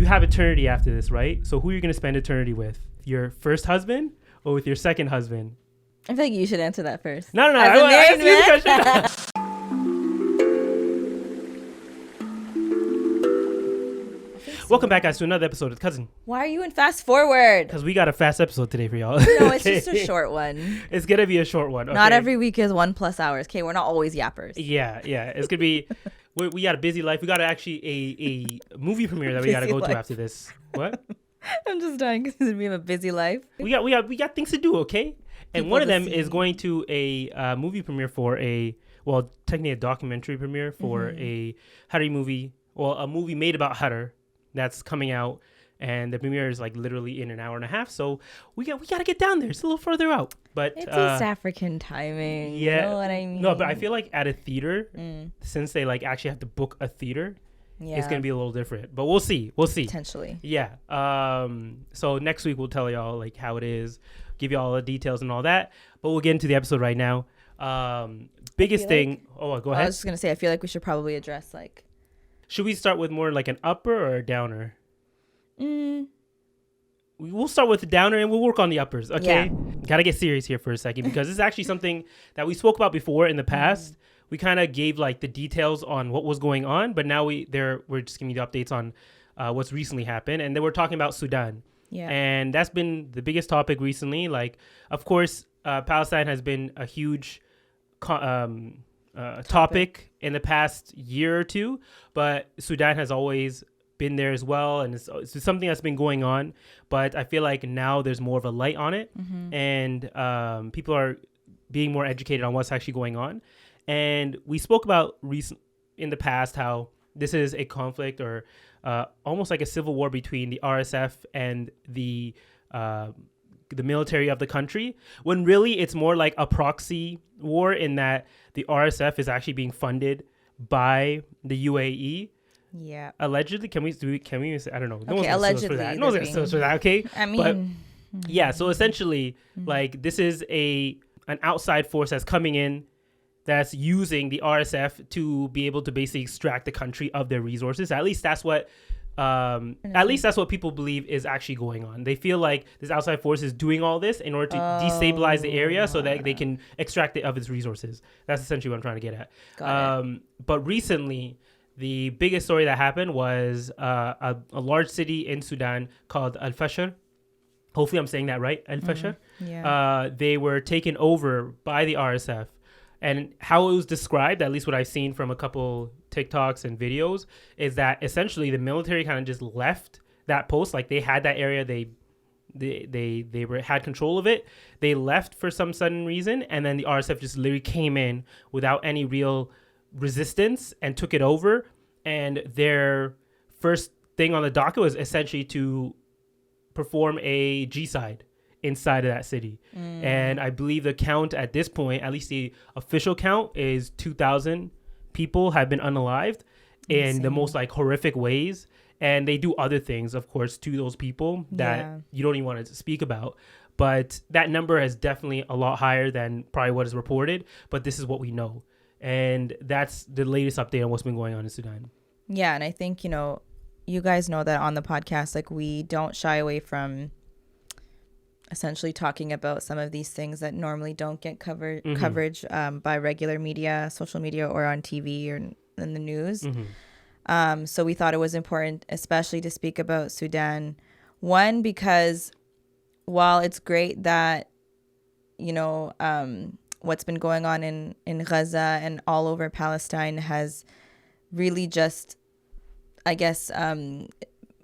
you have eternity after this, right? So who are you going to spend eternity with? Your first husband or with your second husband? I feel like you should answer that first. No. As a married man? Welcome back, guys, to another episode of Cousin. Why are you in fast forward? Because we got a fast episode today for y'all. No, it's just a short one. It's going to be a short one. Okay? Not every week is 1+ hours. Okay, we're not always yappers. Yeah. It's going to be... we got a busy life. We got actually a movie premiere that we got to go to after this. What? I'm just dying because we have a busy life. We got things to do, okay? And one of them is going to a movie premiere for technically a documentary premiere for a Hatter movie. Well, a movie made about Hatter that's coming out, and the premiere is like literally in an hour and a half. So we got to get down there. It's a little further out, but it's East African timing. Yeah, you know what I mean? No, but I feel like at a theater, since they like actually have to book a theater, it's gonna be a little different. But we'll see. Potentially. Yeah. So next week we'll tell y'all like how it is, give you all the details and all that. But we'll get into the episode right now. Biggest thing. Go ahead. I was just gonna say I feel like we should probably address like. Should we start with more like an upper or a downer? We'll start with the downer and we'll work on the uppers. Okay. Gotta get serious here for a second because this is actually something that we spoke about before in the past. We kind of gave like the details on what was going on, but now we're just giving you the updates on what's recently happened. And then we're talking about Sudan. Yeah. And that's been the biggest topic recently. Like, of course, Palestine has been a huge topic in the past year or two, but Sudan has always been there as well, and it's something that's been going on, but I feel like now there's more of a light on it, and people are being more educated on what's actually going on. And we spoke about in the past how this is a conflict or almost like a civil war between the RSF and the military of the country, when really it's more like a proxy war in that the RSF is actually being funded by the UAE. Yeah. Allegedly, can we say, I don't know. No one's gonna sue us for that. No one's gonna sue us for that, okay? I mean, but yeah, so essentially like this is an outside force that's coming in that's using the RSF to be able to basically extract the country of their resources. At least that's what people believe is actually going on. They feel like this outside force is doing all this in order to destabilize the area so that they can extract it of its resources. That's essentially what I'm trying to get at. But recently, the biggest story that happened was a large city in Sudan called Al-Fashir. Hopefully I'm saying that right, Al-Fashir. They were taken over by the RSF. And how it was described, at least what I've seen from a couple TikToks and videos, is that essentially the military kind of just left that post. Like they had that area, they had control of it. They left for some sudden reason, and then the RSF just literally came in without any real resistance and took it over. And their first thing on the docket was essentially to perform a genocide inside of that city. And I believe the count at this point, at least the official count, is 2,000 people have been unalived in the most like horrific ways. And they do other things, of course, to those people that you don't even want to speak about. But that number is definitely a lot higher than probably what is reported. But this is what we know. And that's the latest update on what's been going on in Sudan. Yeah. And I think, you guys know that on the podcast, like we don't shy away from essentially talking about some of these things that normally don't get coverage by regular media, social media, or on TV or in the news. So we thought it was important, especially to speak about Sudan. One, because while it's great that, what's been going on in Gaza and all over Palestine has really just, I guess,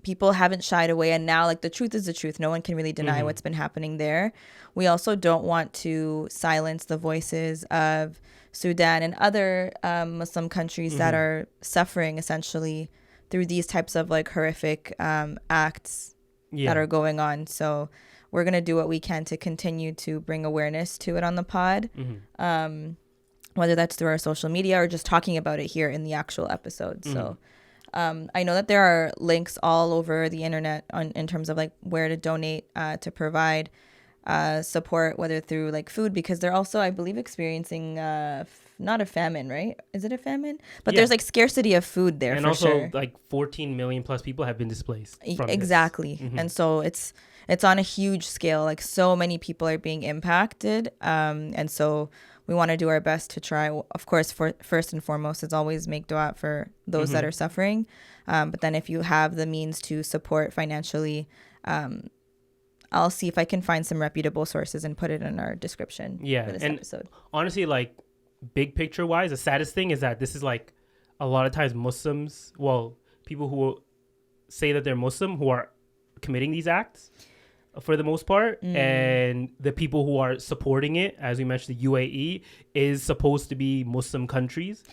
people haven't shied away, and now like the truth is the truth. No one can really deny what's been happening there. We also don't want to silence the voices of Sudan and other Muslim countries that are suffering essentially through these types of like horrific acts that are going on. So we're going to do what we can to continue to bring awareness to it on the pod, whether that's through our social media or just talking about it here in the actual episode. So I know that there are links all over the internet in terms of like where to donate to provide support, whether through like food, because they're also, I believe, experiencing not a famine, right? Is it a famine? But Yeah. there's like scarcity of food there, And for also sure. like 14 million plus people have been displaced from Exactly. this. And so it's on a huge scale. Like so many people are being impacted. And so we want to do our best to try, of course, for first and foremost, is always make dua for those that are suffering. But then if you have the means to support financially, I'll see if I can find some reputable sources and put it in our description for this episode. Honestly, like big picture wise, the saddest thing is that this is like a lot of times Muslims, well, people who say that they're Muslim who are committing these acts for the most part. And the people who are supporting it, as we mentioned, the UAE is supposed to be Muslim countries.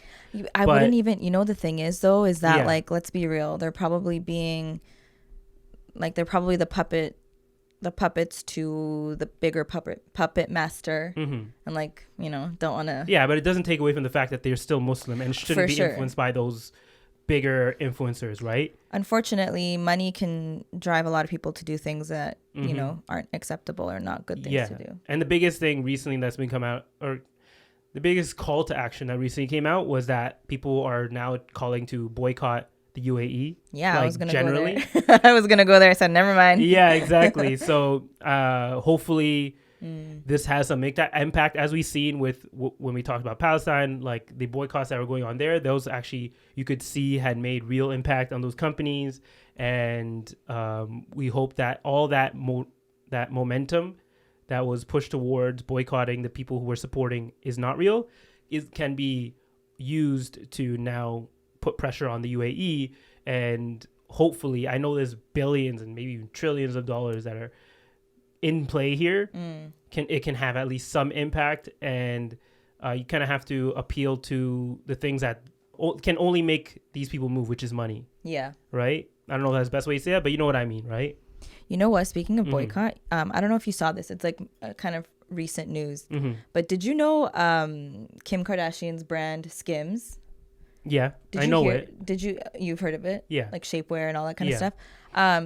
I wouldn't even, the thing is though, is that like, let's be real. They're probably the puppets to the bigger puppet master, and like, don't want to. Yeah, but it doesn't take away from the fact that they're still Muslim and shouldn't be influenced by those bigger influencers, right? Unfortunately, money can drive a lot of people to do things that aren't acceptable or not good things to do. And the biggest thing recently that's been come out, or the biggest call to action that recently came out, was that people are now calling to boycott the UAE. Yeah, like, I was gonna generally go there. I was gonna go there. I said never mind. Yeah, exactly. So hopefully this has some impact, as we've seen with when we talked about Palestine, like the boycotts that were going on there. Those actually you could see had made real impact on those companies, and we hope that all that that momentum that was pushed towards boycotting the people who were supporting is not real, can be used to now put pressure on the UAE. And hopefully, I know there's billions and maybe even trillions of dollars that are in play here. It can have at least some impact, and you kind of have to appeal to the things that can only make these people move, which is money. Yeah. Right? I don't know if that's the best way to say it, but you know what I mean, right? You know what? Speaking of boycott, I don't know if you saw this. It's like kind of recent news. But did you know Kim Kardashian's brand Skims? Yeah, I know it. You've heard of it? Yeah. Like shapewear and all that kind of stuff.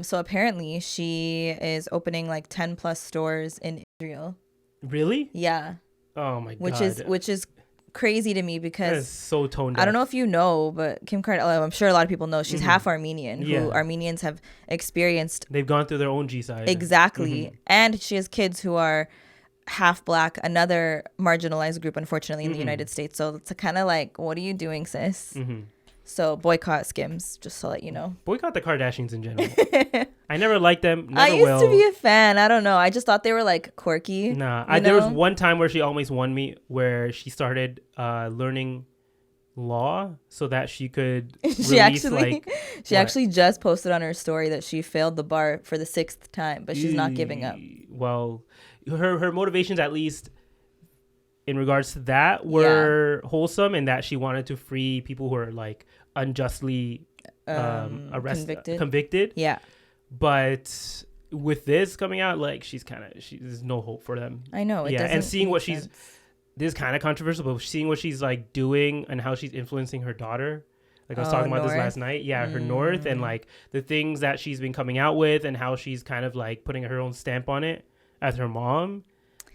So apparently she is opening like 10 plus stores in Israel. Really? Yeah. Oh my God. Which is crazy to me because that is so tone deaf. I don't know if you know, but Kim Kardashian, I'm sure a lot of people know, she's half Armenian, who Armenians have experienced. They've gone through their own genocide. Exactly. And she has kids who are half black, another marginalized group, unfortunately, in the United States. So it's kind of like, what are you doing, sis? So boycott Skims, just to let you know. Boycott the Kardashians in general. I never liked them. Never I used will. to be a fan. I don't know. I just thought they were like quirky. Nah, there was one time where she almost won me, where she started learning law so that she could she actually just posted on her story that she failed the bar for the 6th time, but she's not giving up. Well, her motivations, at least in regards to that, were wholesome, in that she wanted to free people who are like unjustly convicted. Yeah. But with this coming out, like there's no hope for them. I know. Yeah, and seeing what this is kind of controversial, but seeing what she's like doing and how she's influencing her daughter. Like I was talking about this last night. Yeah, her North, and like the things that she's been coming out with, and how she's kind of like putting her own stamp on it as her mom.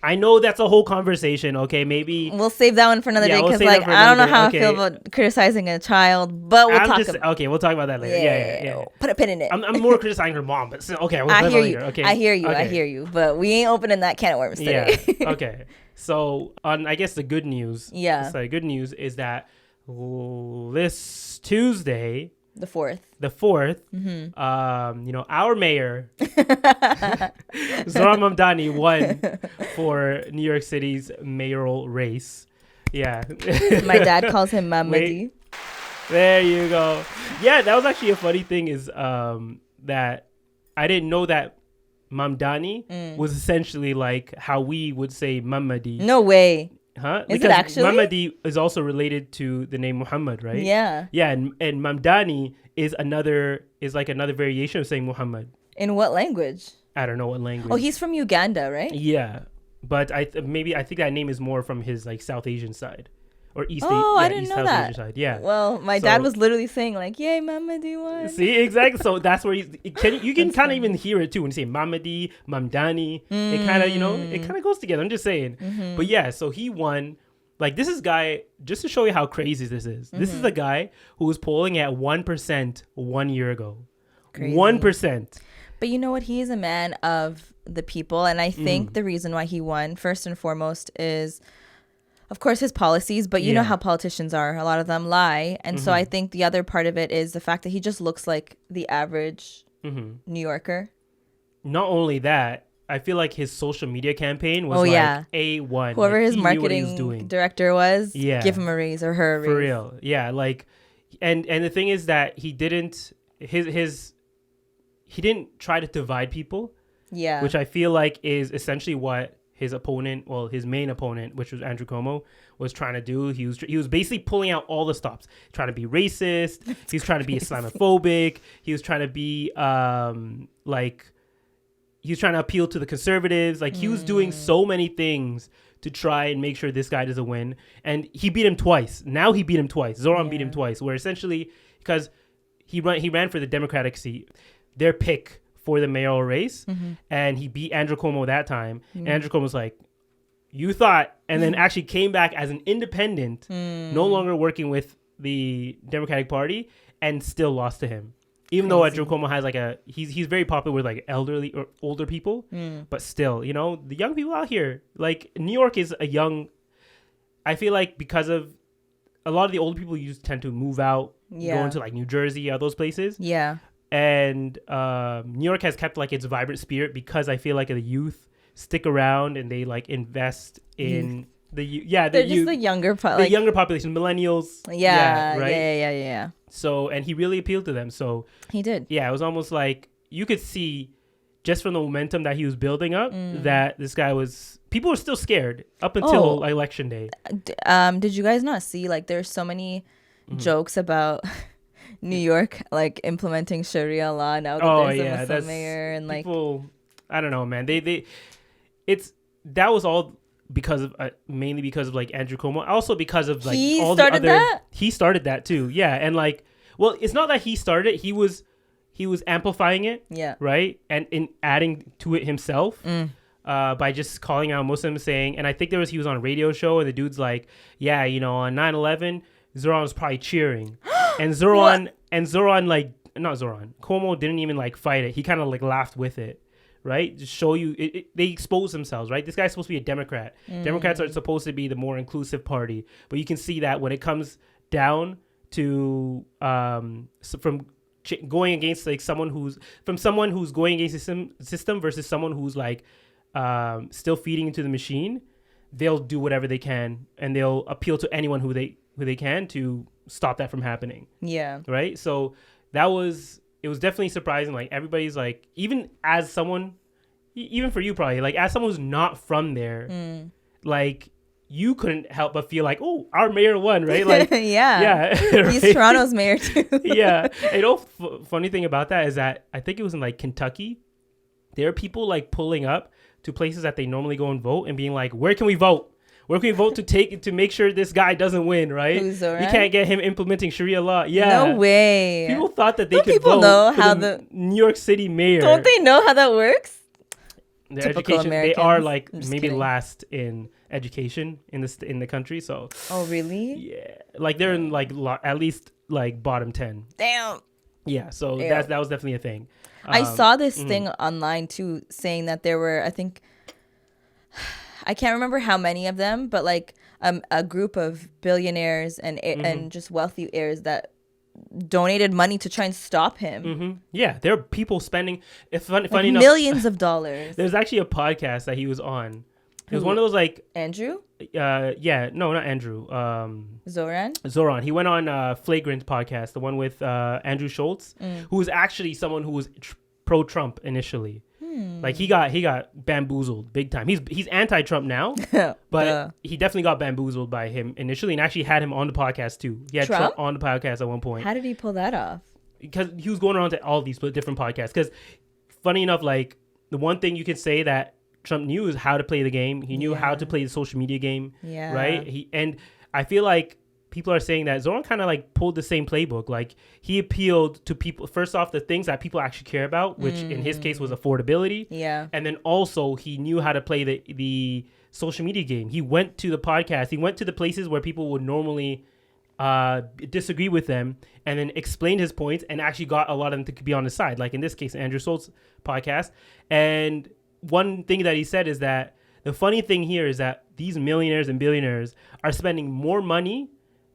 I know that's a whole conversation. Okay, maybe we'll save that one for another day, because like I don't know how I feel about criticizing a child, but we'll talk about that later. Yeah. Put a pin in it. I'm more criticizing her mom, but still, okay. I hear you. Okay, I hear you. But we ain't opening that can of worms today. Yeah. Okay. So I guess the good news. Yeah. So the good news is that this Tuesday, the 4th, our mayor Zohran Mamdani won for New York City's mayoral race. Yeah. My dad calls him Mamadi. There you go. Yeah, that was actually a funny thing, is that I didn't know that Mamdani was essentially like how we would say Mamadi. No way. Huh? Is it actually? Mamadi is also related to the name Muhammad, right? Yeah. Yeah, and Mamdani is like another variation of saying Muhammad. In what language? I don't know what language. Oh, he's from Uganda, right? Yeah, but I think that name is more from his like South Asian side, or East. I didn't know South that. Asian side. Yeah. Well, my dad was literally saying like, "Yay, Mamadi won." See, exactly. So that's where you can kind of even hear it too when you say Mamadi, Mamdani. It kind of it kind of goes together. I'm just saying. But yeah, so he won, Like, this is guy, just to show you how crazy this is. This is a guy who was polling at 1% 1 year ago. Crazy. 1%. But you know what? He is a man of the people. And I think the reason why he won, first and foremost, is, of course, his policies. But you know how politicians are. A lot of them lie. And so I think the other part of it is the fact that he just looks like the average New Yorker. Not only that, I feel like his social media campaign was A1. Whoever like, his marketing director was, give him a raise or her a raise. For real. Yeah, like, and the thing is that he didn't he didn't try to divide people. Yeah. Which I feel like is essentially what his opponent, well, his main opponent, which was Andrew Cuomo, was trying to do. He was basically pulling out all the stops, trying to be racist. He's trying to be Islamophobic. He was trying to be he was trying to appeal to the conservatives. Like, he was doing so many things to try and make sure this guy doesn't win. And he beat him twice. Now he beat him twice. Zohran beat him twice, where essentially, because he ran for the Democratic seat, their pick for the mayoral race, and he beat Andrew Cuomo that time. And Andrew Cuomo was like, you thought, and then actually came back as an independent, no longer working with the Democratic Party, and still lost to him. Even though Andrew Cuomo has like he's very popular with like elderly or older people, but still, you know, the young people out here, like New York is I feel like because of a lot of the older people tend to move out, go into like New Jersey or those places. Yeah. And New York has kept like its vibrant spirit because I feel like the youth stick around and they like invest in they're just the younger population, millennials. Right. Yeah. So, and he really appealed to them. So he did. Yeah, it was almost like you could see just from the momentum that he was building up that this guy people were still scared up until election day. Did you guys not see like there's so many jokes about New York like implementing Sharia law now that there's a Muslim mayor and like people, I don't know, man. That was all because of mainly because of like Andrew Cuomo, also because of like he started that too. Yeah. And like, well, it's not that he started it, he was amplifying it, right, and in adding to it himself by just calling out Muslims, saying, and I think he was on a radio show and the dude's like, yeah, you know, on 9/11 Zohran was probably cheering. And Zohran Cuomo didn't even like fight it, he kind of like laughed with it. Right? Just show you, they expose themselves, right? This guy's supposed to be a Democrat. Democrats are supposed to be the more inclusive party. But you can see that when it comes down to from going against like someone who's going against the system versus someone who's like still feeding into the machine, they'll do whatever they can and they'll appeal to anyone who they can to stop that from happening. Yeah. Right? So it was definitely surprising. Like, everybody's like, even as someone, even for you probably, like as someone who's not from there, like you couldn't help but feel like, oh, our mayor won, right? Like, yeah, right? He's Toronto's mayor too. Yeah. You know, funny thing about that is that I think it was in like Kentucky. There are people like pulling up to places that they normally go and vote and being like, where can we vote? Where can we vote to make sure this guy doesn't win, right? Who's Zohran? You can't get him implementing Sharia law. Yeah. No way. People thought that they could vote know how the New York City mayor. Don't they know how that works? Their typical education, Americans. They are like maybe kidding. Last in education in the country. So. Oh really? Yeah, like they're in like at least like bottom 10. Damn. Yeah, so that was definitely a thing. I saw this thing online too, saying that there were, I think, I can't remember how many of them, but like a group of billionaires and just wealthy heirs that donated money to try and stop him. Yeah, there are people spending. It's funny like enough, millions of dollars. There's actually a podcast that he was on. It was one of those like Andrew. Yeah, no, not Andrew. Zohran. He went on Flagrant podcast, the one with Andrew Schultz, who was actually someone who was pro-Trump initially. Like he got bamboozled big time. He's anti-Trump now, but he definitely got bamboozled by him initially, and actually had him on the podcast too. He had Trump on the podcast at one point. How did he pull that off? Because he was going around to all these different podcasts. Because funny enough, like the one thing you could say that Trump knew is how to play the game. He knew how to play the social media game. Yeah. Right. And I feel like people are saying that Zohran kind of like pulled the same playbook. Like he appealed to people, first off, the things that people actually care about, which in his case was affordability. Yeah. And then also he knew how to play the social media game. He went to the podcast. He went to the places where people would normally disagree with them, and then explained his points and actually got a lot of them to be on his side. Like in this case, Andrew Solt's podcast. And one thing that he said is that the funny thing here is that these millionaires and billionaires are spending more money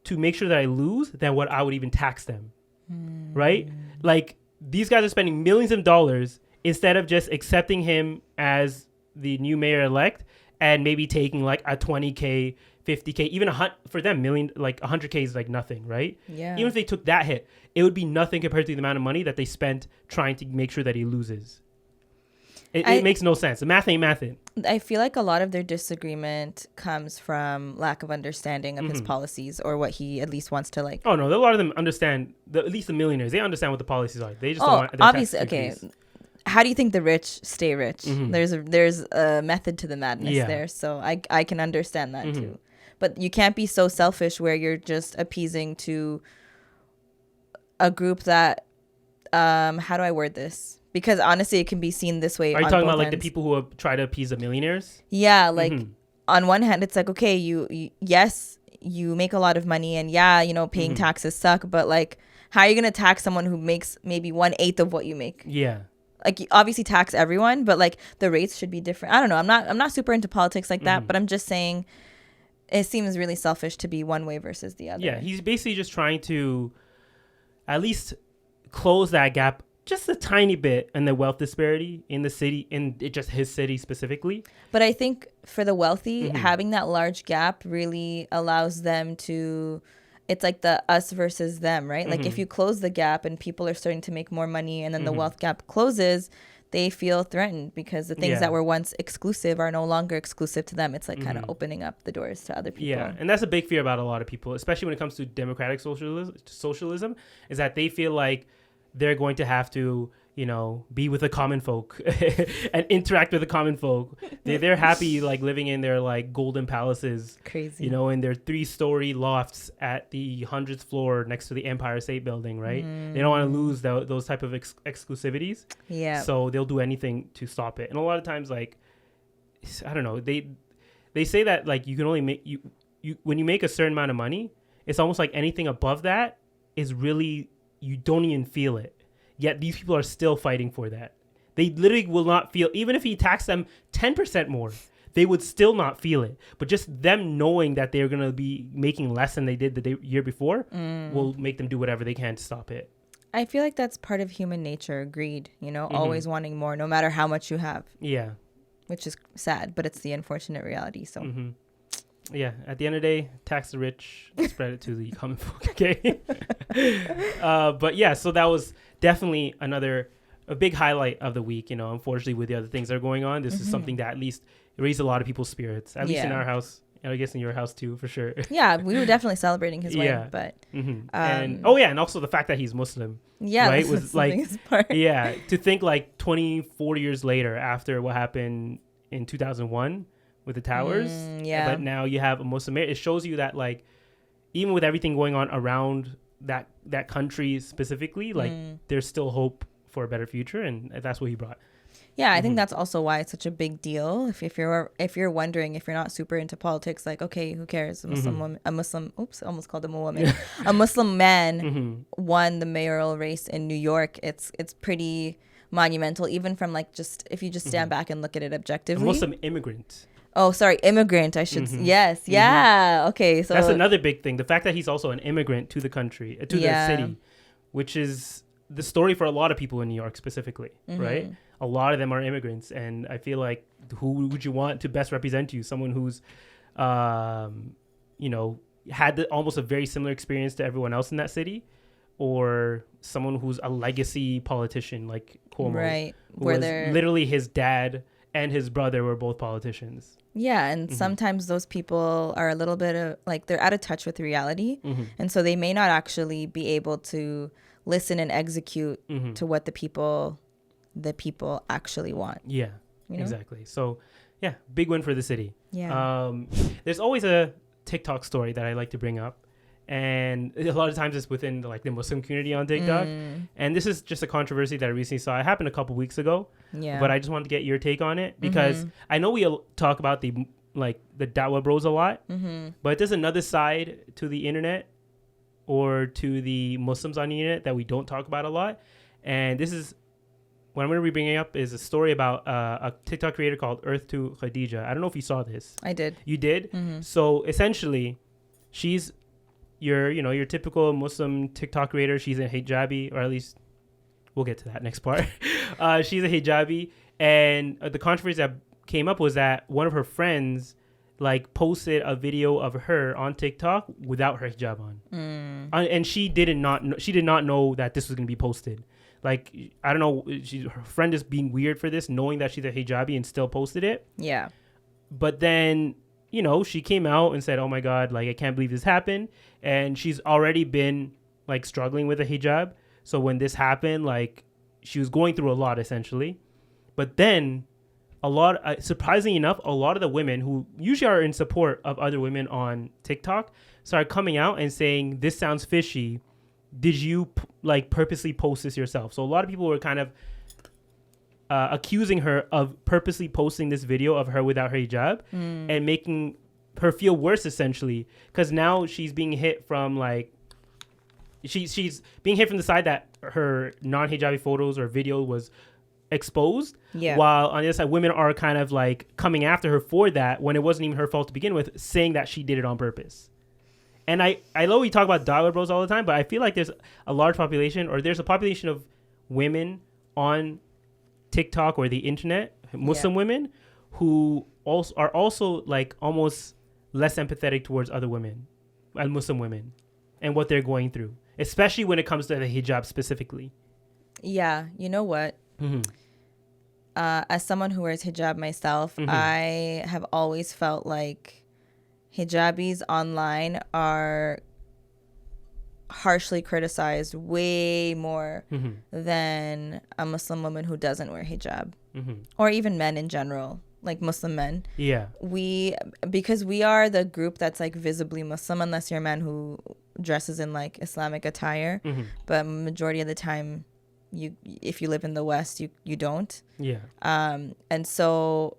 to make sure that I lose than what I would even tax them. Right? Like these guys are spending millions of dollars instead of just accepting him as the new mayor elect and maybe taking like a 20K, 50K, even for them, like 100K is like nothing, right? Yeah. Even if they took that hit, it would be nothing compared to the amount of money that they spent trying to make sure that he loses. It makes no sense. The math ain't mathin'. I feel like a lot of their disagreement comes from lack of understanding of his policies or what he at least wants to like. Oh no, a lot of them understand. At least the millionaires, they understand what the policies are. They just don't want obviously okay. How do you think the rich stay rich? There's a method to the madness there, so I can understand that too. But you can't be so selfish where you're just appeasing to a group that how do I word this? Because honestly, it can be seen this way. Are you talking about like the people who try to appease the millionaires? Yeah, like on one hand, it's like, okay, you yes, you make a lot of money, and yeah, you know, paying taxes suck, but like, how are you gonna tax someone who makes maybe 1/8 of what you make? Yeah. Like you obviously tax everyone, but like the rates should be different. I don't know. I'm not super into politics like that, but I'm just saying it seems really selfish to be one way versus the other. Yeah, he's basically just trying to at least close that gap just a tiny bit in the wealth disparity in the city, in just his city specifically. But I think for the wealthy, having that large gap really allows them to, it's like the us versus them, right? Like if you close the gap and people are starting to make more money and then the wealth gap closes, they feel threatened because the things that were once exclusive are no longer exclusive to them. It's like kind of opening up the doors to other people. Yeah, and that's a big fear about a lot of people, especially when it comes to democratic socialism, is that they feel like they're going to have to, you know, be with the common folk and interact with the common folk. They're happy like living in their like golden palaces, crazy, you know, in their 3-story lofts at the 100th floor next to the Empire State Building, right? They don't want to lose those type of exclusivities. Yeah. So they'll do anything to stop it. And a lot of times, like, I don't know, they say that like you can only make you when you make a certain amount of money, it's almost like anything above that is really, you don't even feel it. Yet these people are still fighting for that. They literally will not feel, even if he taxed them 10% more, they would still not feel it. But just them knowing that they're going to be making less than they did the year before will make them do whatever they can to stop it. I feel like that's part of human nature, greed, you know, always wanting more, no matter how much you have. Yeah. Which is sad, but it's the unfortunate reality, so... Yeah, at the end of the day, tax the rich, spread it to the common folk, okay? But yeah, so that was definitely a big highlight of the week. You know, unfortunately, with the other things that are going on, this is something that at least raised a lot of people's spirits, at least in our house. I guess in your house too, for sure. Yeah, we were definitely celebrating his win, but... and also the fact that he's Muslim. Yeah, right? Was like, yeah, to think like 40 years later after what happened in 2001... with the towers, but now you have a Muslim mayor. It shows you that like even with everything going on around that country specifically, like there's still hope for a better future, and that's what he brought. Yeah, I think that's also why it's such a big deal. If you're wondering, if you're not super into politics, like, okay, who cares? A Muslim woman, oops, I almost called him a woman. A Muslim man won the mayoral race in New York. It's pretty monumental, even from like just if you just stand back and look at it objectively. A Muslim immigrant. Oh, sorry, immigrant. I should. Yes, yeah. Okay, so that's another big thing. The fact that he's also an immigrant to the country, to the city, which is the story for a lot of people in New York specifically, right? A lot of them are immigrants, and I feel like who would you want to best represent you? Someone who's, you know, had almost a very similar experience to everyone else in that city, or someone who's a legacy politician like Cuomo, right? Where they're literally his dad and his brother were both politicians. Yeah, and sometimes those people are a little bit of, like, they're out of touch with reality, and so they may not actually be able to listen and execute to what the people actually want. Yeah, you know? Exactly. So, yeah, big win for the city. Yeah. There's always a TikTok story that I like to bring up, and a lot of times it's within the Muslim community on TikTok. And this is just a controversy that I recently saw. It happened a couple weeks ago. Yeah. But I just wanted to get your take on it because I know we talk about the like the Dawah bros a lot. But there's another side to the internet or to the Muslims on the internet that we don't talk about a lot. And this is what I'm going to be bringing up is a story about a TikTok creator called EarthtoKhadijah. I don't know if you saw this. I did. You did? So essentially, she's your typical Muslim TikTok creator. She's a hijabi, or at least we'll get to that next part. She's a hijabi. And the controversy that came up was that one of her friends like posted a video of her on TikTok without her hijab on. And she did not know that this was going to be posted. Like, I don't know, her friend is being weird for this, knowing that she's a hijabi and still posted it. Yeah. But then, she came out and said, oh my God, like, I can't believe this happened. And she's already been like struggling with a hijab. So when this happened, like, she was going through a lot essentially. But then surprisingly enough, a lot of the women who usually are in support of other women on TikTok started coming out and saying, this sounds fishy. Did you purposely post this yourself? So a lot of people were kind of accusing her of purposely posting this video of her without her hijab and making her feel worse essentially, because now she's being hit from like she's being hit from the side that her non-hijabi photos or video was exposed, while on the other side women are kind of like coming after her for that when it wasn't even her fault to begin with, saying that she did it on purpose. And I know we talk about Dawah bros all the time, but I feel like there's a large population, or there's a population of women on TikTok or the internet, Muslim women, who are also like almost less empathetic towards other women and Muslim women and what they're going through, especially when it comes to the hijab specifically. Yeah, you know what? As someone who wears hijab myself, I have always felt like hijabis online are harshly criticized way more than a Muslim woman who doesn't wear hijab, or even men in general, like Muslim men. Yeah, because we are the group that's like visibly Muslim, unless you're a man who dresses in like Islamic attire. But majority of the time, if you live in the West, you don't. Yeah. And so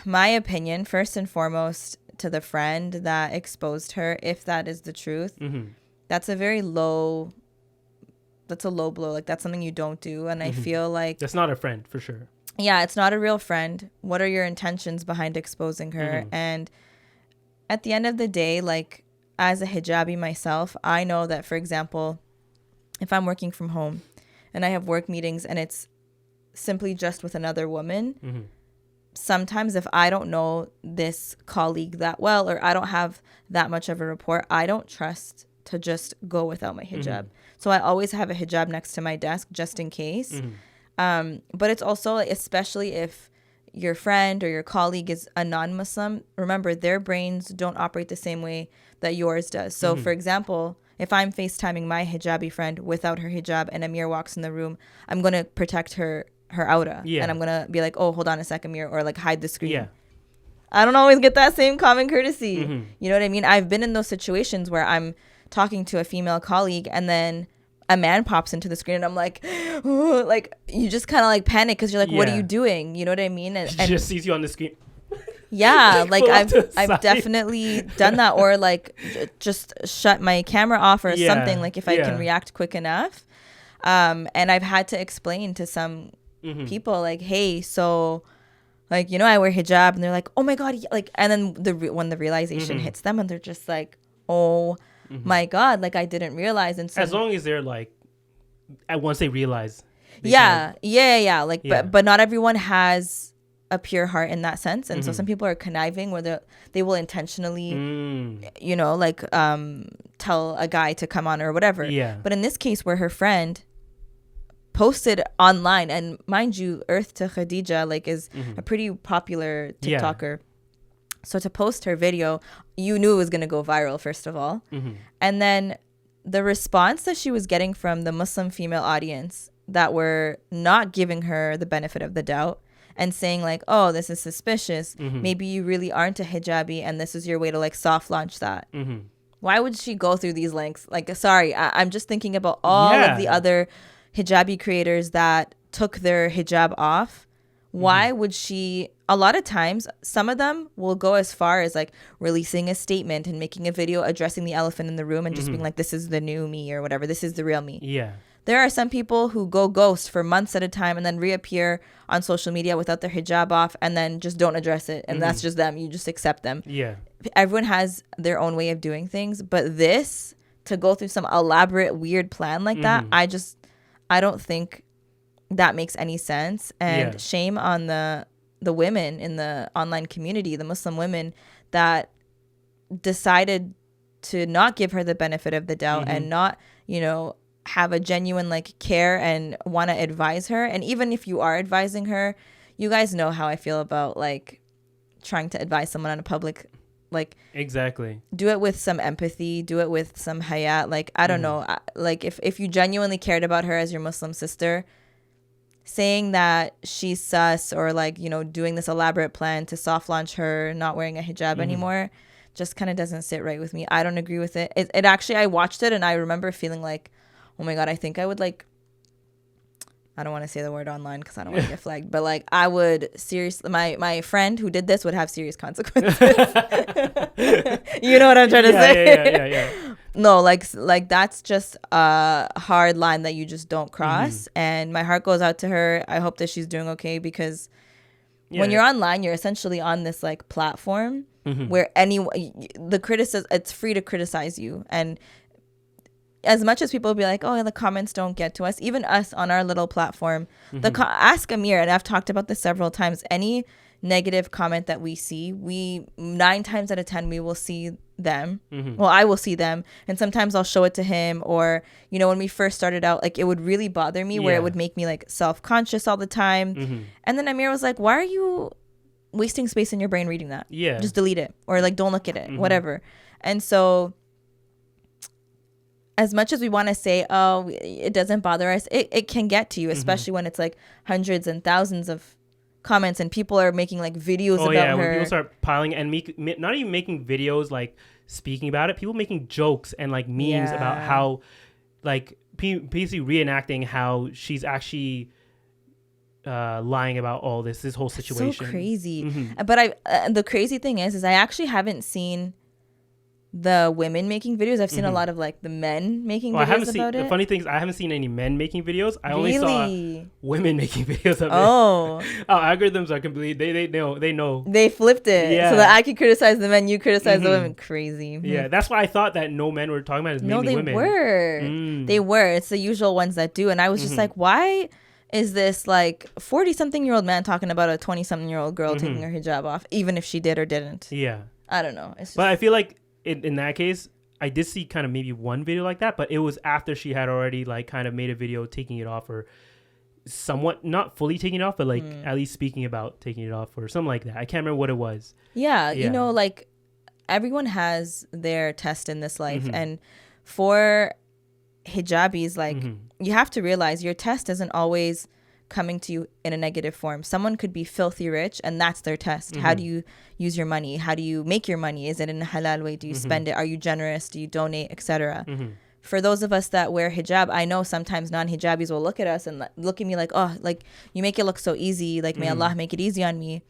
my opinion, first and foremost, to the friend that exposed her, if that is the truth, that's a low blow. Like, that's something you don't do. And I feel like that's not a friend for sure. Yeah, it's not a real friend. What are your intentions behind exposing her? And at the end of the day, like, as a hijabi myself, I know that, for example, if I'm working from home and I have work meetings and it's simply just with another woman, sometimes if I don't know this colleague that well, or I don't have that much of a rapport, I don't trust to just go without my hijab. So I always have a hijab next to my desk just in case. But it's also, especially if your friend or your colleague is a non-Muslim, remember, their brains don't operate the same way that yours does. So for example, if I'm FaceTiming my hijabi friend without her hijab and Amir walks in the room, I'm going to protect her aura. And I'm going to be like, oh, hold on a second, Amir, or like hide the screen. I don't always get that same common courtesy. You know what I mean? I've been in those situations where I'm talking to a female colleague and then a man pops into the screen and I'm like, oh, like, you just kind of like panic because you're like, what are you doing? You know what I mean? And she just sees you on the screen. Yeah, like I've definitely done that, or like just shut my camera off or something, like if I can react quick enough. And I've had to explain to some people like, hey, so like, I wear hijab, and they're like, oh my God, like, and then when the realization hits them and they're just like, oh my God, like, I didn't realize. And so as long as they're like, once they realize, like, but not everyone has a pure heart in that sense, and so some people are conniving where they will intentionally like tell a guy to come on or whatever. But in this case, where her friend posted online, and mind you, EarthtoKhadijah like is a pretty popular TikToker, so to post her video, you knew it was going to go viral, first of all. And then the response that she was getting from the Muslim female audience that were not giving her the benefit of the doubt and saying like, oh, this is suspicious. Maybe you really aren't a hijabi and this is your way to like soft launch that. Why would she go through these lengths? Like, sorry, I'm just thinking about all of the other hijabi creators that took their hijab off Why would she? A lot of times, some of them will go as far as like releasing a statement and making a video addressing the elephant in the room and just being like, this is the new me or whatever. This is the real me. Yeah. There are some people who go ghost for months at a time and then reappear on social media without their hijab off and then just don't address it. And that's just them. You just accept them. Yeah. Everyone has their own way of doing things. But this, to go through some elaborate, weird plan like that, I don't think that makes any sense. And shame on the women in the online community, the Muslim women that decided to not give her the benefit of the doubt and not, you know, have a genuine like care and want to advise her. And even if you are advising her, you guys know how I feel about like trying to advise someone on a public, like, exactly, do it with some empathy, do it with some hayat. Like, I don't know, like if you genuinely cared about her as your Muslim sister, saying that she's sus or like, you know, doing this elaborate plan to soft launch her not wearing a hijab anymore just kind of doesn't sit right with me. I don't agree with it. It actually, I watched it and I remember feeling like, oh my God, I think I would like, I don't want to say the word online because I don't want to get flagged, but like I would seriously, my friend who did this would have serious consequences. You know what I'm trying to say? Yeah. No, like that's just a hard line that you just don't cross. And my heart goes out to her. I hope that she's doing okay because when you're online, you're essentially on this like platform where it's free to criticize you. And as much as people will be like, oh, the comments don't get to us, even us on our little platform, ask Amir, and I've talked about this several times, any negative comment that we see, 9 times out of 10, we will see them. Well, I will see them. And sometimes I'll show it to him. Or, you know, when we first started out, like it would really bother me where it would make me like self-conscious all the time. And then Amir was like, why are you wasting space in your brain reading that? Yeah. Just delete it. Or like, don't look at it, whatever. And so as much as we want to say, oh, it doesn't bother us, it can get to you, especially when it's like hundreds and thousands of comments and people are making like videos about her. When people start piling and not even making videos like speaking about it, people making jokes and like memes about how like basically reenacting how she's actually lying about all this whole situation. So crazy. But the crazy thing is I actually haven't seen the women making videos. I've seen a lot of like the men making videos about it. The funny thing is I haven't seen any men making videos. I only saw women making videos of it. Our algorithms are completely, they know. They flipped it. So that I could criticize the men, you criticize the women. Crazy. Yeah, that's why I thought that no men were talking about it. Mainly women. They were. It's the usual ones that do. And I was just like, why is this like 40-something-year-old man talking about a 20-something-year-old girl taking her hijab off, even if she did or didn't? Yeah. I don't know. It's just, but I feel like in that case, I did see kind of maybe one video like that, but it was after she had already like kind of made a video taking it off, or somewhat not fully taking it off, but like at least speaking about taking it off or something like that. I can't remember what it was. Yeah. You know, like everyone has their test in this life. And for hijabis, like you have to realize your test isn't always coming to you in a negative form. Someone could be filthy rich and that's their test. How do you use your money? How do you make your money? Is it in a halal way? Do you spend it? Are you generous? Do you donate, etc.? For those of us that wear hijab, I know sometimes non-hijabis will look at us and look at me like, oh, like you make it look so easy, like may Allah make it easy on me.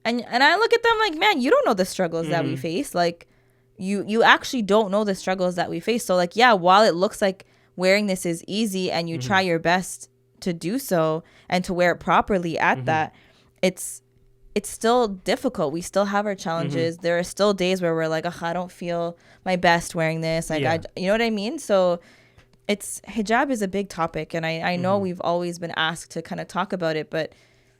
And I look at them like, man, you don't know the struggles that we face. Like you actually don't know the struggles that we face. So like, yeah, while it looks like wearing this is easy and you try your best to do so and to wear it properly at that, it's still difficult. We still have our challenges. There are still days where we're like, oh, I don't feel my best wearing this. Like, you know what I mean? So hijab is a big topic. And I know we've always been asked to kind of talk about it, but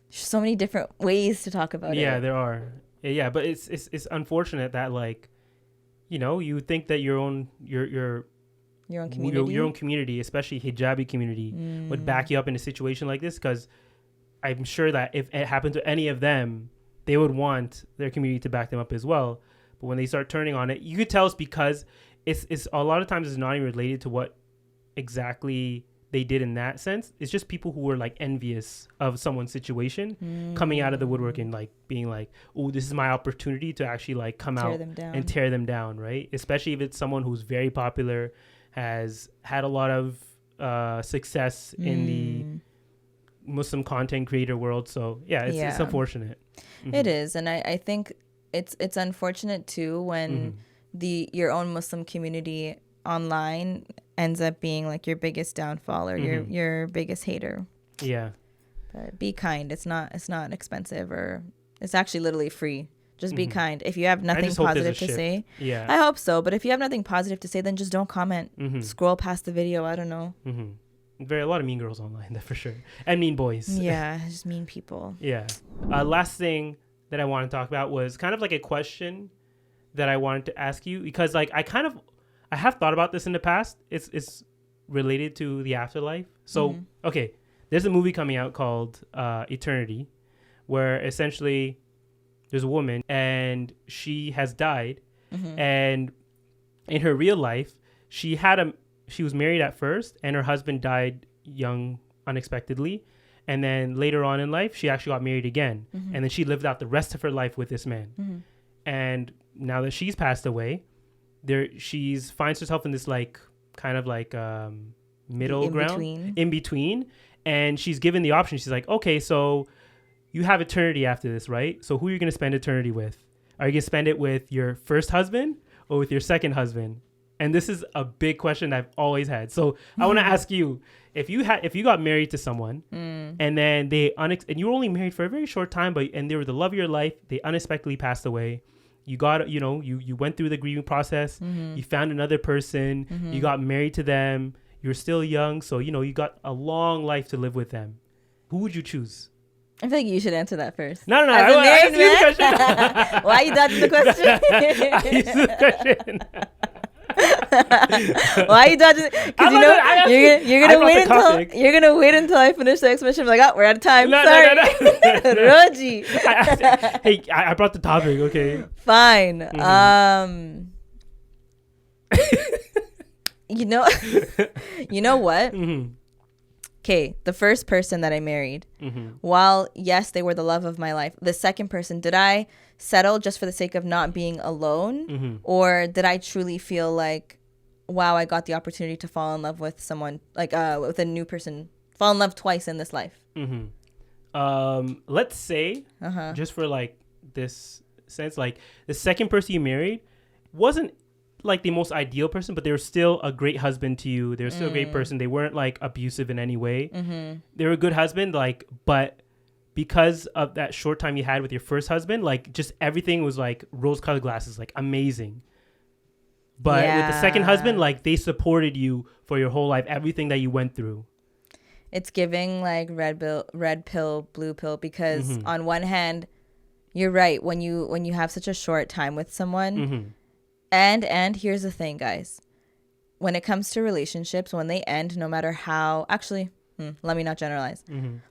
there's so many different ways to talk about it. Yeah, there are. Yeah, but it's unfortunate that like, you know, you think that your own community, especially hijabi community, would back you up in a situation like this, because I'm sure that if it happened to any of them, they would want their community to back them up as well. But when they start turning on it, you could tell it's because it's a lot of times it's not even related to what exactly they did in that sense. It's just people who were like envious of someone's situation coming out of the woodwork and like being like, oh, this is my opportunity to actually like come out and tear them down, right? Especially if it's someone who's very popular, has had a lot of success in Muslim content creator world. So yeah, it's unfortunate. It is, and I think it's unfortunate too when your own Muslim community online ends up being like your biggest downfall or your biggest hater. Yeah. But be kind. It's not expensive, or it's actually literally free. Just be kind. If you have nothing positive to say, I hope so. But if you have nothing positive to say, then just don't comment. Scroll past the video. I don't know. A lot of mean girls online, that for sure, and mean boys. Yeah, just mean people. Yeah. Last thing that I want to talk about was kind of like a question that I wanted to ask you, because like I have thought about this in the past. It's related to the afterlife. So okay, there's a movie coming out called Eternity, where essentially there's a woman and she has died, and in her real life she was married at first, and her husband died young unexpectedly, and then later on in life she actually got married again, and then she lived out the rest of her life with this man. And now that she's passed away, she's finds herself in this like kind of like middle ground in between, and she's given the option. She's like, okay, so you have eternity after this, right? So who are you going to spend eternity with? Are you going to spend it with your first husband or with your second husband? And this is a big question I've always had. So I want to ask you, if you got married to someone and then and you were only married for a very short time, and they were the love of your life, they unexpectedly passed away. You got, you went through the grieving process. You found another person. You got married to them. You're still young. So, you got a long life to live with them. Who would you choose? I feel like you should answer that first. No. Why are you dodging the question? I used the question. Why are you dodging? Because you're gonna wait until I finish the explanation. Like, we're out of time. Sorry, Roji. Hey, I brought the topic. Okay. Fine. You know what? Okay, the first person that I married, while yes, they were the love of my life, the second person, did I settle just for the sake of not being alone? Or did I truly feel like, wow, I got the opportunity to fall in love with someone, like with a new person, fall in love twice in this life? Let's say, just for like this sense, like the second person you married wasn't like the most ideal person, but they were still a great husband to you. They were still a great person. They weren't like abusive in any way. They were a good husband, like, but because of that short time you had with your first husband, like just everything was like rose-colored glasses, like amazing. But with the second husband, like they supported you for your whole life, everything that you went through. It's giving like red pill, blue pill, because on one hand, you're right. When you have such a short time with someone, and here's the thing, guys, when it comes to relationships, when they end, no matter how, actually, let me not generalize.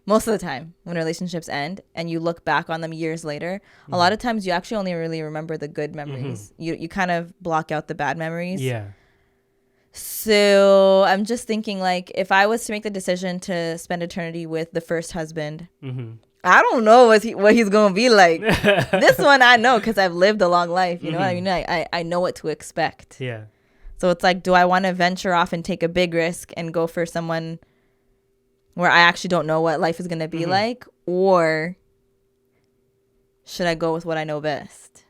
Most of the time when relationships end and you look back on them years later, a lot of times you actually only really remember the good memories. You kind of block out the bad memories. Yeah. So I'm just thinking, like, if I was to make the decision to spend eternity with the first husband, I don't know what he's going to be like. This one I know because I've lived a long life. You know what I mean? I know what to expect. Yeah. So it's like, do I want to venture off and take a big risk and go for someone where I actually don't know what life is going to be like? Or should I go with what I know best?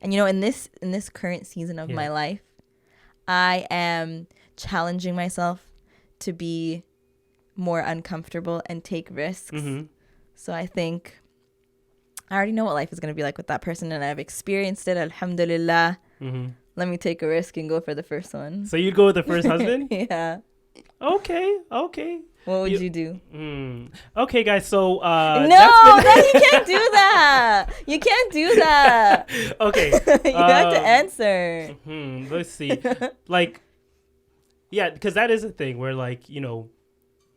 And, in this current season of my life, I am challenging myself to be more uncomfortable and take risks. So I think I already know what life is going to be like with that person, and I've experienced it, alhamdulillah. Let me take a risk and go for the first one. So you'd go with the first husband? Yeah. Okay. What would you do? Okay, guys, so... no, you can't do that. You can't do that. Okay. You have to answer. Let's see. Like, yeah, because that is a thing where, like,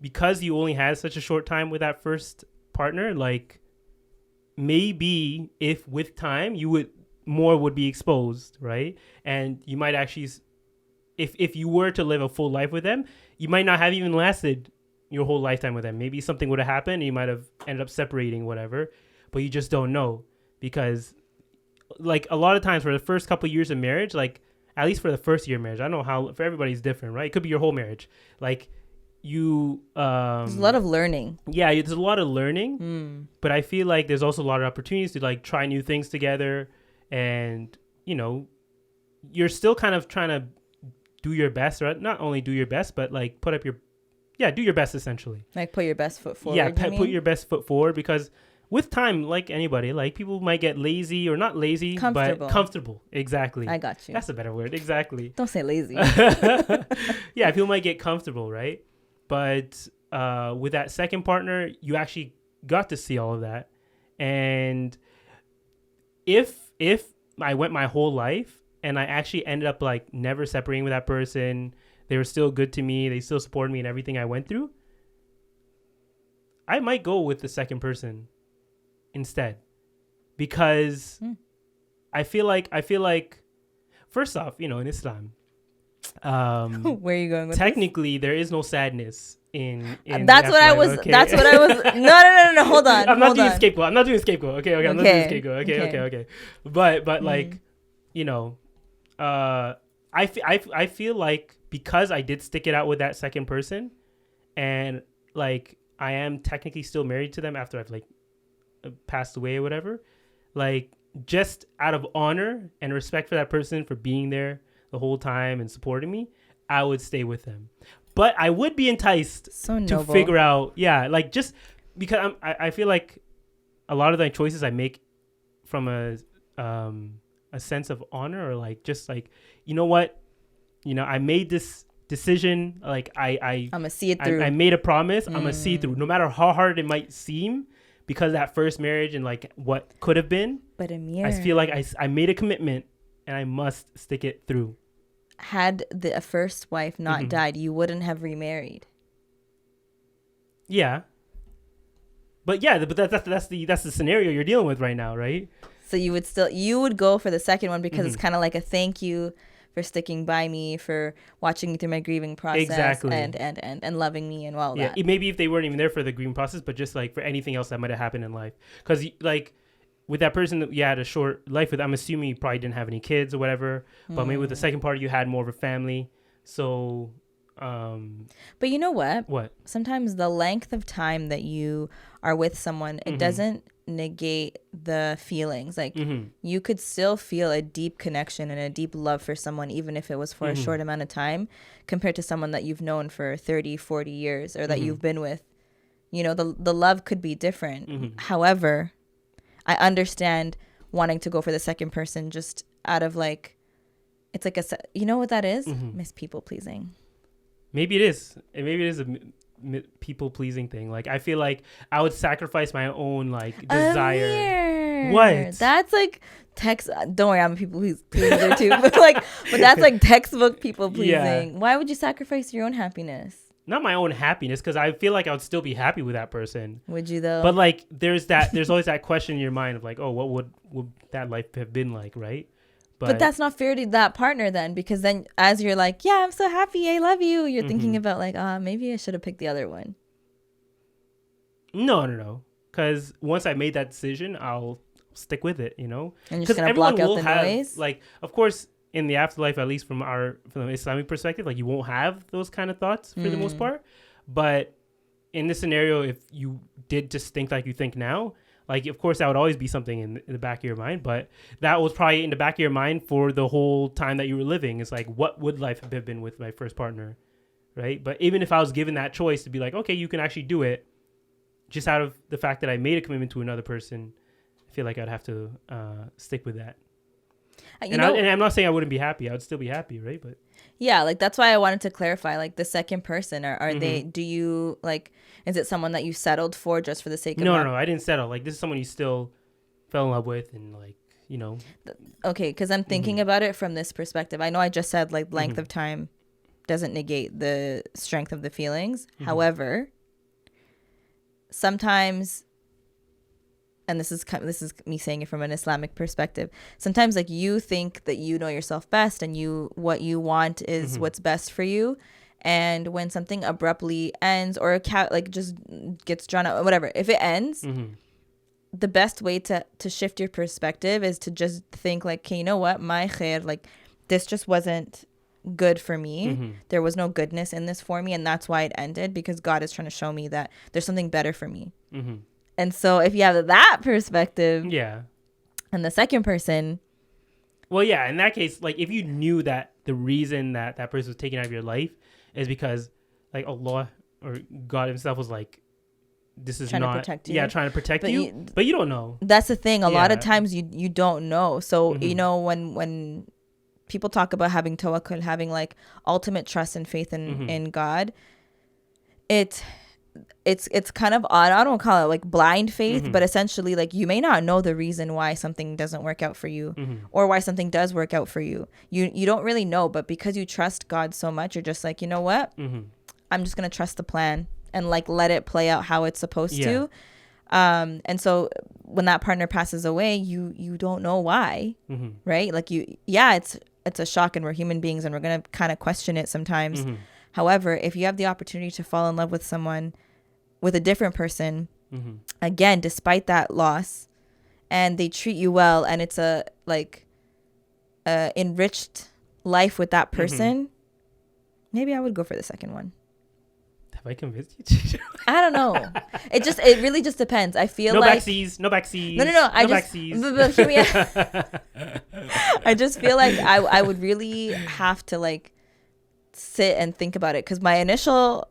because you only had such a short time with that first partner, like, maybe if with time more would be exposed, right? And you might actually, if you were to live a full life with them, you might not have even lasted your whole lifetime with them. Maybe something would have happened and you might have ended up separating, whatever, but you just don't know, because like a lot of times for the first couple of years of marriage, like at least for the first year of marriage, I don't know how, for everybody's different, right? It could be your whole marriage. Like there's a lot of learning. Yeah, there's a lot of learning, but I feel like there's also a lot of opportunities to like try new things together, and you're still kind of trying to do your best, right? Not only do your best, but like do your best essentially. Like put your best foot forward. Yeah, put your best foot forward, because with time, like anybody, like people might get lazy, or not lazy, but comfortable. Exactly. I got you. That's a better word. Exactly. Don't say lazy. Yeah, people might get comfortable, right? But with that second partner, you actually got to see all of that. And if I went my whole life and I actually ended up like never separating with that person, they were still good to me, they still supported me in everything I went through, I might go with the second person instead, because I feel like first off, in Islam, where are you going with technically this? There is no sadness in that's what I was okay? That's what I was no hold on. I'm not doing scapegoat. Okay, I'm not doing scapegoat. Okay. But like, I feel like because I did stick it out with that second person, and like I am technically still married to them after I've like passed away or whatever, like just out of honor and respect for that person for being there the whole time and supporting me, I would stay with them. But I would be enticed to figure out, like just because I feel like a lot of the choices I make from a sense of honor, or like just like, you know what, I made this decision, like I'm gonna see it through. I made a promise, I'm gonna see it through, no matter how hard it might seem, because that first marriage and like what could have been. But Amir, I feel like I made a commitment and I must stick it through. Had the first wife not died, you wouldn't have remarried. Yeah. But that's the scenario you're dealing with right now, right? So you would go for the second one because it's kind of like a thank you for sticking by me, for watching me through my grieving process, exactly, and loving me and all that. Yeah, maybe if they weren't even there for the grieving process, but just like for anything else that might have happened in life, because like with that person that you had a short life with, I'm assuming you probably didn't have any kids or whatever, but maybe with the second part you had more of a family. So but you know what sometimes the length of time that you are with someone, it doesn't negate the feelings. Like you could still feel a deep connection and a deep love for someone, even if it was for a short amount of time, compared to someone that you've known for 30-40 years, or that you've been with. The love could be different. However, I understand wanting to go for the second person just out of like, it's like you know what that is? Miss people pleasing. Maybe it is. Maybe it is a people pleasing thing. Like I feel like I would sacrifice my own like desire. Amir. What? That's like don't worry, I'm a people pleaser too. but that's like textbook people pleasing. Yeah. Why would you sacrifice your own happiness? Not my own happiness, because I feel like I would still be happy with that person. Would you though? But like there's always that question in your mind of like, oh, what would that life have been like, right? But that's not fair to that partner then, because then as you're like, yeah, I'm so happy, I love you, you're thinking about like, maybe I should have picked the other one. No. Because once I made that decision, I'll stick with it, And you're just going to block out the noise? Like, of course, in the afterlife, at least from the Islamic perspective, like you won't have those kind of thoughts for the most part. But in this scenario, if you did just think like you think now, like, of course, that would always be something in the back of your mind, but that was probably in the back of your mind for the whole time that you were living. It's like, what would life have been with my first partner, right? But even if I was given that choice to be like, okay, you can actually do it, just out of the fact that I made a commitment to another person, I feel like I'd have to stick with that. And I'm not saying I wouldn't be happy. I would still be happy, right? But yeah, like that's why I wanted to clarify, like the second person, are they, do you like, is it someone that you settled for just for the sake of No, I didn't settle. Like this is someone you still fell in love with, and like, Okay, because I'm thinking about it from this perspective. I know I just said like length of time doesn't negate the strength of the feelings. However, sometimes, and this is me saying it from an Islamic perspective, sometimes like you think that you know yourself best, and what you want is what's best for you, and when something abruptly ends, or like just gets drawn out, whatever, if it ends, the best way to shift your perspective is to just think like, okay, you know what, my khair, like this just wasn't good for me. There was no goodness in this for me, and that's why it ended, because God is trying to show me that there's something better for me. And so if you have that perspective, and the second person, well, yeah, in that case, like if you knew that the reason that that person was taken out of your life is because like Allah or God himself was like, this is trying not to protect you. Yeah, trying to protect you, but you don't know. That's the thing. A lot of times you don't know. So you know, when people talk about having tawakkul, having like ultimate trust and faith in God, it's kind of odd. I don't call it like blind faith, but essentially like you may not know the reason why something doesn't work out for you, or why something does work out for you. You don't really know, but because you trust God so much, you're just like, you know what? I'm just gonna trust the plan and like let it play out how it's supposed to. And so when that partner passes away, you don't know why, right? Like it's a shock, and we're human beings and we're gonna kind of question it sometimes. However, if you have the opportunity to fall in love with someone, with a different person, again, despite that loss, and they treat you well, and it's a like enriched life with that person, maybe I would go for the second one. Have I convinced you? I don't know. It really just depends. I feel like no backseas. No. Hear me out. I just feel like I would really have to like sit and think about it, because my initial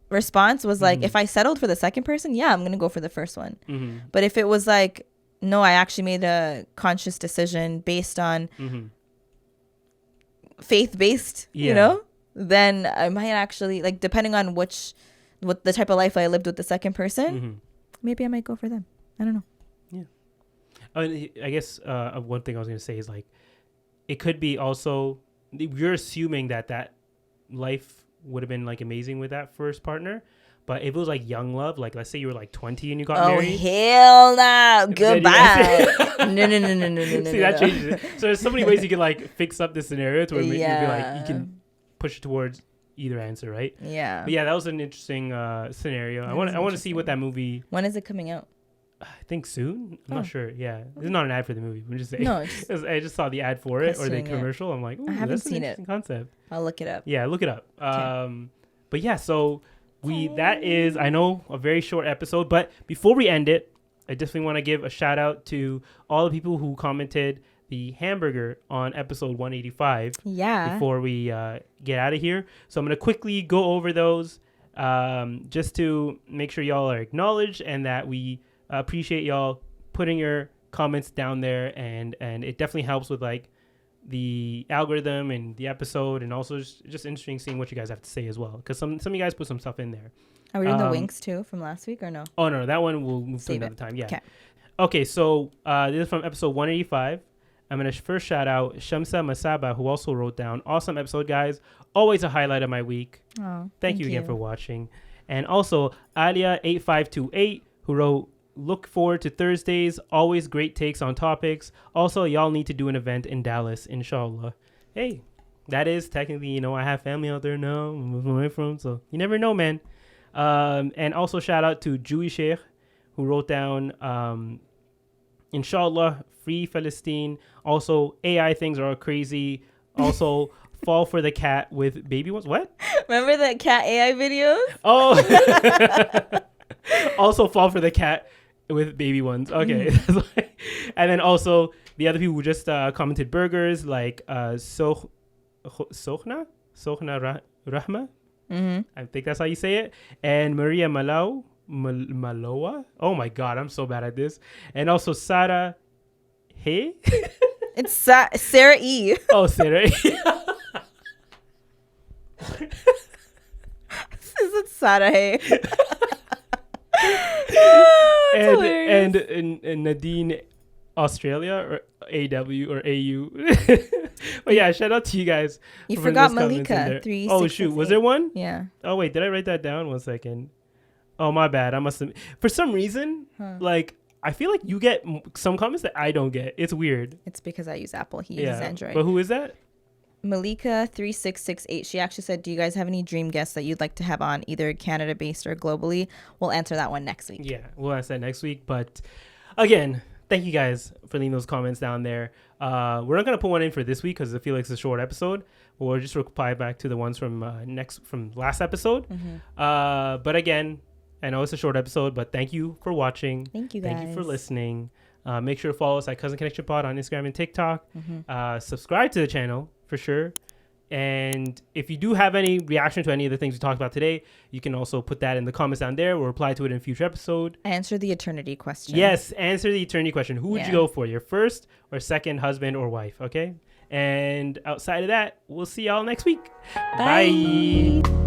response was like, if I settled for the second person, yeah, I'm gonna go for the first one. But if it was like, no, I actually made a conscious decision based on faith-based, you know, then I might actually, like, depending on what the type of life I lived with the second person, maybe I might go for them. I don't know. I guess one thing I was gonna say is like, it could be also, you're assuming that life would have been like amazing with that first partner, but if it was like young love, like let's say you were like 20 and you got married. Oh hell no! Goodbye. No. See, that changes it. So there's so many ways you can like fix up this scenario to where you'd be like, you can push it towards either answer, right? Yeah. But yeah, that was an interesting scenario. I want to see what that movie. When is it coming out? I think soon. I'm not sure. Yeah, this is not an ad for the movie. I'm just saying. No, I just saw the ad for it or the commercial. I'm like, ooh, I haven't that's seen an interesting concept. I'll look it up. Yeah, look it up. Okay. But yeah, so that is, I know, a very short episode. But before we end it, I definitely want to give a shout out to all the people who commented the hamburger on episode 185. Yeah. Before we get out of here, so I'm gonna quickly go over those, just to make sure y'all are acknowledged and that we appreciate y'all putting your comments down there, and it definitely helps with like the algorithm and the episode, and also just interesting seeing what you guys have to say as well, because some of you guys put some stuff in there. Are we doing the winks too from last week or no? Oh no, that one we'll move to another time. Yeah. Okay. So this is from episode 185. I'm going to first shout out Shamsa Masaba, who also wrote down, awesome episode, guys. Always a highlight of my week. Oh, thank you again for watching. And also Alia8528, who wrote, look forward to Thursdays. Always great takes on topics. Also, y'all need to do an event in Dallas, inshallah. Hey, that is technically, you know, I have family out there now. I'm moving away from, so you never know, man. And also shout out to Jewy Sheikh, who wrote down, inshallah, free Palestine. Also, AI things are crazy. Also, fall for the cat with baby ones. What? Remember the cat AI videos? Oh. Also, fall for the cat with baby ones. Okay. And then also, the other people who just commented burgers, like Sohna Rahma. I think that's how you say it. And Maria Maloa. Oh my God, I'm so bad at this. And also Sarah. Hey. It's Sarah E. Oh, Sarah E. Is it Sarah Hey? and Nadine Australia, or AW or AU. But yeah, shout out to you guys. You forgot Malika. Oh shoot, was there one? Yeah. Oh wait, did I write that down? 1 second. Oh my bad. I must have. For some reason, like I feel like you get some comments that I don't get. It's weird. It's because I use Apple. He uses Android. But who is that? Malika3668. She actually said, do you guys have any dream guests that you'd like to have on, either Canada-based or globally? We'll answer that one next week. Yeah, we'll answer that next week. But again, thank you guys for leaving those comments down there. We're not gonna put one in for this week because I feel like it's a short episode. We'll just reply back to the ones from last episode. But again, I know it's a short episode, but thank you for watching. Thank you guys. Thank you for listening. Make sure to follow us at Cousin Connection Pod on Instagram and TikTok. Subscribe to the channel for sure. And if you do have any reaction to any of the things we talked about today, you can also put that in the comments down there. We'll reply to it in a future episode. Answer the eternity question. Yes, answer the eternity question. Who would you go for, your first or second husband or wife? Okay. And outside of that, we'll see y'all next week. Bye.